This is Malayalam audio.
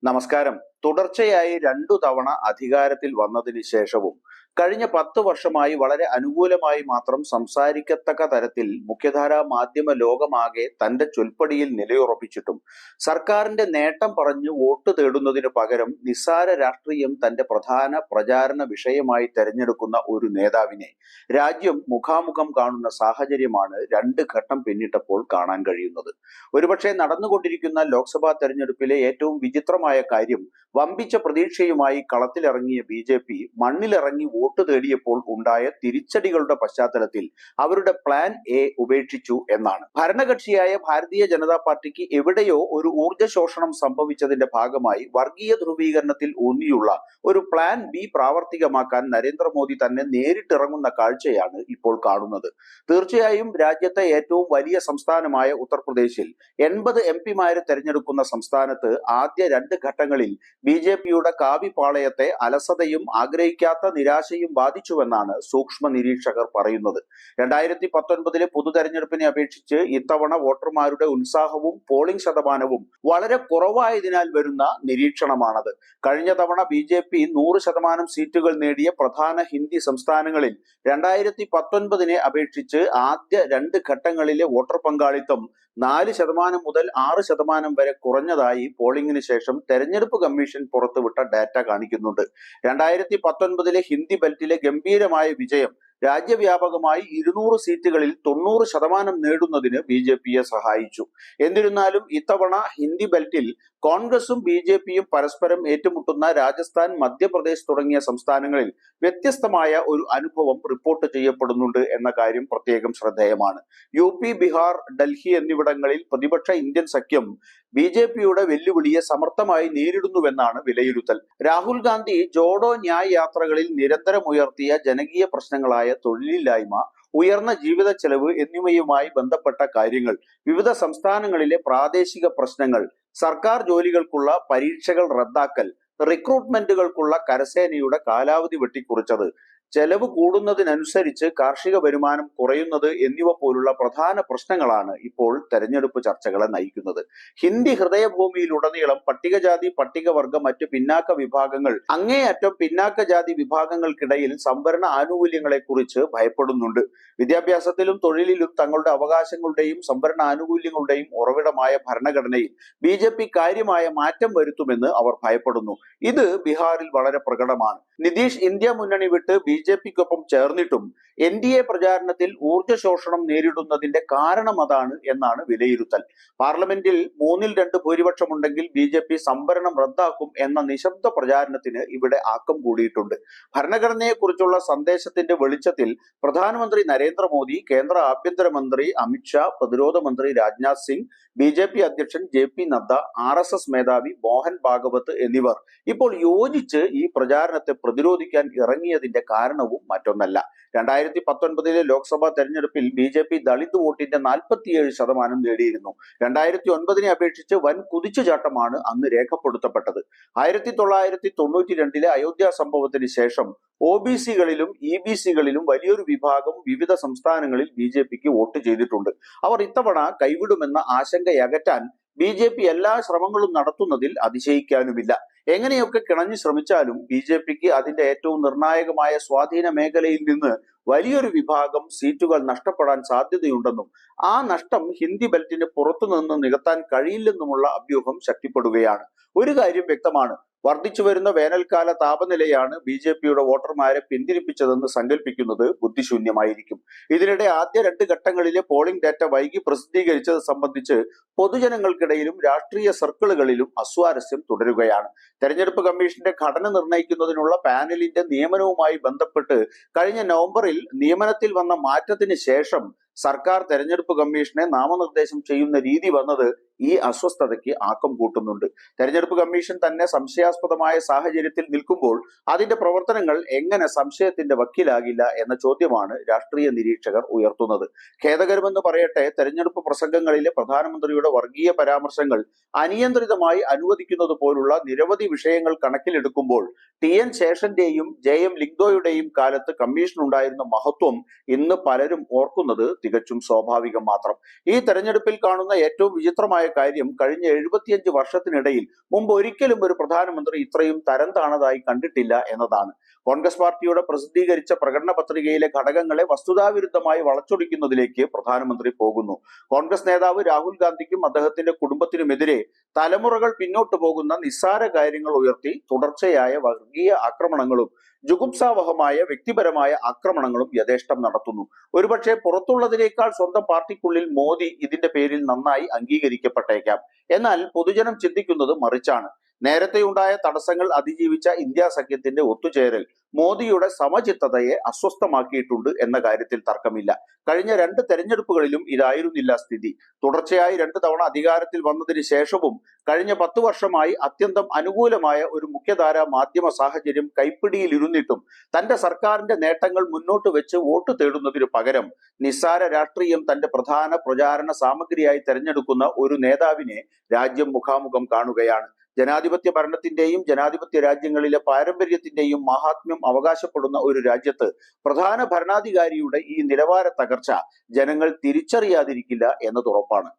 നമസ്കാരം. തുടർച്ചയായി 2 തവണ അധികാരത്തിൽ വന്നതിന് ശേഷവും കഴിഞ്ഞ 10 വർഷമായി വളരെ അനുകൂലമായി മാത്രം സംസാരിക്കത്തക്ക തരത്തിൽ മുഖ്യധാരാ മാധ്യമ ലോകമാകെ തന്റെ ചൊൽപ്പടിയിൽ നിലയുറപ്പിച്ചിട്ടും സർക്കാരിന്റെ നേട്ടം പറഞ്ഞ് വോട്ട് തേടുന്നതിന് പകരം നിസ്സാര രാഷ്ട്രീയം തന്റെ പ്രധാന പ്രചാരണ വിഷയമായി തെരഞ്ഞെടുക്കുന്ന ഒരു നേതാവിനെ രാജ്യം മുഖാമുഖം കാണുന്ന സാഹചര്യമാണ് 2 ഘട്ടം പിന്നിട്ടപ്പോൾ കാണാൻ കഴിയുന്നത്. ഒരുപക്ഷെ നടന്നുകൊണ്ടിരിക്കുന്ന ലോക്സഭാ തെരഞ്ഞെടുപ്പിലെ ഏറ്റവും വിചിത്രമായ കാര്യം വമ്പിച്ച പ്രതീക്ഷയുമായി കളത്തിലിറങ്ങിയ ബി.ജെ.പി. മണ്ണിലിറങ്ങി വോട്ട് തേടിയപ്പോൾ ഉണ്ടായ തിരിച്ചടികളുടെ പശ്ചാത്തലത്തിൽ അവരുടെ പ്ലാൻ എ ഉപേക്ഷിച്ചു എന്നാണ്. ഭരണകക്ഷിയായ ഭാരതീയ ജനതാ പാർട്ടിക്ക് എവിടെയോ ഒരു ഊർജ്ജ ശോഷണം സംഭവിച്ചതിന്റെ ഭാഗമായി വർഗീയ ധ്രുവീകരണത്തിൽ ഊന്നിയുള്ള ഒരു പ്ലാൻ ബി പ്രാവർത്തികമാക്കാൻ നരേന്ദ്രമോദി തന്നെ നേരിട്ടിറങ്ങുന്ന കാഴ്ചയാണ് ഇപ്പോൾ കാണുന്നത്. തീർച്ചയായും രാജ്യത്തെ ഏറ്റവും വലിയ സംസ്ഥാനമായ ഉത്തർപ്രദേശിൽ 80 എംപിമാരെ തെരഞ്ഞെടുക്കുന്ന സംസ്ഥാനത്ത് ആദ്യ 2 ഘട്ടങ്ങളിൽ ബി.ജെ.പിയുടെ കാവിപ്പാളയത്തെ അലസതയും ആഗ്രഹിക്കാത്ത നിരാശയും ബാധിച്ചുവെന്നാണ് സൂക്ഷ്മ നിരീക്ഷകർ പറയുന്നത്. 2019 പൊതു തെരഞ്ഞെടുപ്പിനെ അപേക്ഷിച്ച് ഇത്തവണ വോട്ടർമാരുടെ ഉത്സാഹവും പോളിംഗ് ശതമാനവും വളരെ കുറവായതിനാൽ വരുന്ന നിരീക്ഷണമാണത്. കഴിഞ്ഞ തവണ ബി.ജെ.പി 100% സീറ്റുകൾ നേടിയ പ്രധാന ഹിന്ദി സംസ്ഥാനങ്ങളിൽ 2019 അപേക്ഷിച്ച് ആദ്യ 2 ഘട്ടങ്ങളിലെ വോട്ടർ പങ്കാളിത്തം 4% മുതൽ 6% വരെ കുറഞ്ഞതായി പോളിംഗിന് ശേഷം തെരഞ്ഞെടുപ്പ് കമ്മീഷൻ പുറത്തുവിട്ട ഡാറ്റ കാണിക്കുന്നുണ്ട്. 2019 ഹിന്ദി ബെൽറ്റിലെ ഗംഭീരമായ വിജയം രാജ്യവ്യാപകമായി 200 സീറ്റുകളിൽ 90% നേടുന്നതിന് ബി.ജെ.പിയെ സഹായിച്ചു. എന്നിരുന്നാലും ഇത്തവണ ഹിന്ദി ബെൽറ്റിൽ കോൺഗ്രസും ബി.ജെ.പിയും പരസ്പരം ഏറ്റുമുട്ടുന്ന രാജസ്ഥാൻ, മധ്യപ്രദേശ് തുടങ്ങിയ സംസ്ഥാനങ്ങളിൽ വ്യത്യസ്തമായ ഒരു അനുഭവം റിപ്പോർട്ട് ചെയ്യപ്പെടുന്നുണ്ട് എന്ന കാര്യം പ്രത്യേകം ശ്രദ്ധേയമാണ്. യു.പി., ബീഹാർ, ഡൽഹി എന്നിവിടങ്ങളിൽ പ്രതിപക്ഷ ഇന്ത്യൻ സഖ്യം ബി.ജെ.പിയുടെ വെല്ലുവിളിയെ സമർത്ഥമായി നേരിടുന്നുവെന്നാണ് വിലയിരുത്തൽ. രാഹുൽ ഗാന്ധി ജോഡോ ന്യായ് യാത്രകളിൽ നിരന്തരം ഉയർത്തിയ ജനകീയ പ്രശ്നങ്ങളായ തൊഴിലില്ലായ്മ, ഉയർന്ന ജീവിത ചെലവ് എന്നിവയുമായി ബന്ധപ്പെട്ട കാര്യങ്ങൾ, വിവിധ സംസ്ഥാനങ്ങളിലെ പ്രാദേശിക പ്രശ്നങ്ങൾ, സർക്കാർ ജോലികൾക്കുള്ള പരീക്ഷകൾ റദ്ദാക്കൽ, റിക്രൂട്ട്മെന്റുകൾക്കുള്ള കരസേനയുടെ കാലാവധി വെട്ടിക്കുറിച്ചത്, ചെലവ് കൂടുന്നതിനനുസരിച്ച് കാർഷിക വരുമാനം കുറയുന്നത് എന്നിവ പോലുള്ള പ്രധാന പ്രശ്നങ്ങളാണ് ഇപ്പോൾ തെരഞ്ഞെടുപ്പ് ചർച്ചകളെ നയിക്കുന്നത്. ഹിന്ദി ഹൃദയഭൂമിയിലുടനീളം പട്ടികജാതി, പട്ടികവർഗ, മറ്റ് പിന്നാക്ക വിഭാഗങ്ങൾ, അങ്ങേയറ്റം പിന്നാക്ക ജാതി വിഭാഗങ്ങൾക്കിടയിൽ സംവരണ ആനുകൂല്യങ്ങളെ കുറിച്ച് ഭയപ്പെടുന്നുണ്ട്. വിദ്യാഭ്യാസത്തിലും തൊഴിലിലും തങ്ങളുടെ അവകാശങ്ങളുടെയും സംവരണ ആനുകൂല്യങ്ങളുടെയും ഉറവിടമായ ഭരണഘടനയിൽ ബി.ജെ.പി. കാര്യമായ മാറ്റം വരുത്തുമെന്ന് അവർ ഭയപ്പെടുന്നു. ഇത് ബീഹാറിൽ വളരെ പ്രകടമാണ്. നിതീഷ് ഇന്ത്യ മുന്നണി വിട്ട് ബി.ജെ.പിക്കൊപ്പം ചേർന്നിട്ടും എൻ.ഡി.എ പ്രചാരണത്തിൽ ഊർജ്ജ ശോഷണം നേരിടുന്നതിന്റെ കാരണം അതാണ് എന്നാണ് വിലയിരുത്തൽ. പാർലമെന്റിൽ 2/3 ഭൂരിപക്ഷമുണ്ടെങ്കിൽ ബി.ജെ.പി. സംവരണം റദ്ദാക്കും എന്ന നിശബ്ദ പ്രചാരണത്തിന് ഇവിടെ ആക്കം കൂടിയിട്ടുണ്ട്. ഭരണഘടനയെക്കുറിച്ചുള്ള സന്ദേശത്തിന്റെ വെളിച്ചത്തിൽ പ്രധാനമന്ത്രി നരേന്ദ്രമോദി, കേന്ദ്ര ആഭ്യന്തരമന്ത്രി അമിത്ഷാ, പ്രതിരോധ മന്ത്രി രാജ്നാഥ് സിംഗ്, ബി.ജെ.പി. അധ്യക്ഷൻ ജെ.പി. നദ്ദ, ആർ.എസ്.എസ്. മേധാവി മോഹൻ ഭാഗവത് എന്നിവർ ഇപ്പോൾ യോജിച്ച് ഈ പ്രചാരണത്തെ പ്രതിരോധിക്കാൻ ഇറങ്ങിയതിന്റെ കാരണവും മറ്റൊന്നല്ല. 2019 ലോക്സഭാ തെരഞ്ഞെടുപ്പിൽ ബി.ജെ.പി. ദളിത് വോട്ടിന്റെ 47% നേടിയിരുന്നു. 2009 അപേക്ഷിച്ച് വൻ കുതിച്ചുചാട്ടമാണ് അന്ന് രേഖപ്പെടുത്തപ്പെട്ടത്. 1992 അയോധ്യ സംഭവത്തിന് ശേഷം ഒ.ബി.സികളിലും ഇ.ബി.സികളിലും വലിയൊരു വിഭാഗം വിവിധ സംസ്ഥാനങ്ങളിൽ ബി.ജെ.പിക്ക് വോട്ട് ചെയ്തിട്ടുണ്ട്. അവർ ഇത്തവണ കൈവിടുമെന്ന ആശങ്കയകറ്റാൻ ബി.ജെ.പി. എല്ലാ ശ്രമങ്ങളും നടത്തുന്നതിൽ അതിശയിക്കാനുമില്ല. എങ്ങനെയൊക്കെ കിണഞ്ഞു ശ്രമിച്ചാലും ബി.ജെ.പിക്ക് അതിന്റെ ഏറ്റവും നിർണായകമായ സ്വാധീന മേഖലയിൽ നിന്ന് വലിയൊരു വിഭാഗം സീറ്റുകൾ നഷ്ടപ്പെടാൻ സാധ്യതയുണ്ടെന്നും ആ നഷ്ടം ഹിന്ദി ബെൽറ്റിന് പുറത്തുനിന്ന് നികത്താൻ കഴിയില്ലെന്നുമുള്ള അഭ്യൂഹം ശക്തിപ്പെടുകയാണ്. ഒരു കാര്യം വ്യക്തമാണ്, വർദ്ധിച്ചു വരുന്ന വേനൽക്കാല താപനിലയാണ് ബി.ജെ.പിയുടെ വോട്ടർമാരെ പിന്തിരിപ്പിച്ചതെന്ന് സങ്കല്പിക്കുന്നത് ബുദ്ധിശൂന്യമായിരിക്കും. ഇതിനിടെ ആദ്യ 2 ഘട്ടങ്ങളിലെ പോളിംഗ് ഡാറ്റ വൈകി പ്രസിദ്ധീകരിച്ചത് സംബന്ധിച്ച് പൊതുജനങ്ങൾക്കിടയിലും രാഷ്ട്രീയ സർക്കിളുകളിലും അസ്വാരസ്യം തുടരുകയാണ്. തെരഞ്ഞെടുപ്പ് കമ്മീഷന്റെ ഘടന നിർണ്ണയിക്കുന്നതിനുള്ള പാനലിന്റെ നിയമനവുമായി ബന്ധപ്പെട്ട് കഴിഞ്ഞ നവംബറിൽ നിയമനത്തിൽ വന്ന മാറ്റത്തിന് ശേഷം സർക്കാർ തെരഞ്ഞെടുപ്പ് കമ്മീഷനെ നാമനിർദ്ദേശം ചെയ്യുന്ന രീതി വന്നത് ഈ അസ്വസ്ഥതയ്ക്ക് ആക്കം കൂട്ടുന്നുണ്ട്. തെരഞ്ഞെടുപ്പ് കമ്മീഷൻ തന്നെ സംശയാസ്പദമായ സാഹചര്യത്തിൽ നിൽക്കുമ്പോൾ അതിന്റെ പ്രവർത്തനങ്ങൾ എങ്ങനെ സംശയത്തിന്റെ വക്കീലാകില്ല എന്ന ചോദ്യമാണ് രാഷ്ട്രീയ നിരീക്ഷകർ ഉയർത്തുന്നത്. ഖേദകരമെന്ന് പറയട്ടെ, തെരഞ്ഞെടുപ്പ് പ്രസംഗങ്ങളിലെ പ്രധാനമന്ത്രിയുടെ വർഗീയ പരാമർശങ്ങൾ അനിയന്ത്രിതമായി അനുവദിക്കുന്നത് പോലുള്ള നിരവധി വിഷയങ്ങൾ കണക്കിലെടുക്കുമ്പോൾ ടി.എൻ. ശേഷന്റെയും ജെ.എം. ലിങ്ഡോയുടെയും കാലത്ത് കമ്മീഷനുണ്ടായിരുന്ന മഹത്വം ഇന്ന് പലരും ഓർക്കുന്നത് തികച്ചും സ്വാഭാവികം മാത്രം. ഈ തെരഞ്ഞെടുപ്പിൽ കാണുന്ന ഏറ്റവും വിചിത്രമായ കാര്യം കഴിഞ്ഞ 75 വർഷത്തിനിടയിൽ മുമ്പ് ഒരിക്കലും ഒരു പ്രധാനമന്ത്രി ഇത്രയും തരം താണതായി കണ്ടിട്ടില്ല എന്നതാണ്. കോൺഗ്രസ് പാർട്ടിയുടെ പ്രസിദ്ധീകരിച്ച പ്രകടന പത്രികയിലെ ഘടകങ്ങളെ വസ്തുതാവിരുദ്ധമായി വളച്ചൊടിക്കുന്നതിലേക്ക് പ്രധാനമന്ത്രി പോകുന്നു. കോൺഗ്രസ് നേതാവ് രാഹുൽ ഗാന്ധിക്കും അദ്ദേഹത്തിന്റെ കുടുംബത്തിനുമെതിരെ തലമുറകൾ പിന്നോട്ടു പോകുന്ന നിസ്സാര കാര്യങ്ങൾ ഉയർത്തി തുടർച്ചയായ വർഗീയ ആക്രമണങ്ങളും ജുഗുപ്സാവഹമായ വ്യക്തിപരമായ ആക്രമണങ്ങളും യഥേഷ്ടം നടത്തുന്നു. ഒരുപക്ഷെ പുറത്തുള്ളതിനേക്കാൾ സ്വന്തം പാർട്ടിക്കുള്ളിൽ മോദി ഇതിന്റെ പേരിൽ നന്നായി അംഗീകരിക്കപ്പെട്ടേക്കാം. എന്നാൽ പൊതുജനം ചിന്തിക്കുന്നത് മറിച്ചാണ്. നേരത്തെയുണ്ടായ തടസ്സങ്ങൾ അതിജീവിച്ച ഇന്ത്യ സഖ്യത്തിന്റെ ഒത്തുചേരൽ മോദിയുടെ സമചിത്തതയെ അസ്വസ്ഥമാക്കിയിട്ടുണ്ട് എന്ന കാര്യത്തിൽ തർക്കമില്ല. കഴിഞ്ഞ 2 തെരഞ്ഞെടുപ്പുകളിലും ഇതായിരുന്നില്ല സ്ഥിതി. തുടർച്ചയായി 2 തവണ അധികാരത്തിൽ വന്നതിന് ശേഷവും കഴിഞ്ഞ 10 വർഷമായി അത്യന്തം അനുകൂലമായ ഒരു മുഖ്യധാരാ മാധ്യമ സാഹചര്യം കൈപ്പിടിയിലിരുന്നിട്ടും തന്റെ സർക്കാരിന്റെ നേട്ടങ്ങൾ മുന്നോട്ട് വെച്ച് വോട്ട് തേടുന്നതിനു പകരം നിസ്സാര രാഷ്ട്രീയം തന്റെ പ്രധാന പ്രചാരണ സാമഗ്രിയായി തെരഞ്ഞെടുക്കുന്ന ഒരു നേതാവിനെ രാജ്യം മുഖാമുഖം കാണുകയാണ്. ജനാധിപത്യ ഭരണത്തിന്റെയും ജനാധിപത്യ രാജ്യങ്ങളിലെ പാരമ്പര്യത്തിന്റെയും മഹാത്മ്യം അവകാശപ്പെടുന്ന ഒരു രാജ്യത്ത് പ്രധാന ഭരണാധികാരിയുടെ ഈ നിലവാര തകർച്ച ജനങ്ങൾ തിരിച്ചറിയാതിരിക്കില്ല എന്നത് ഉറപ്പാണ്.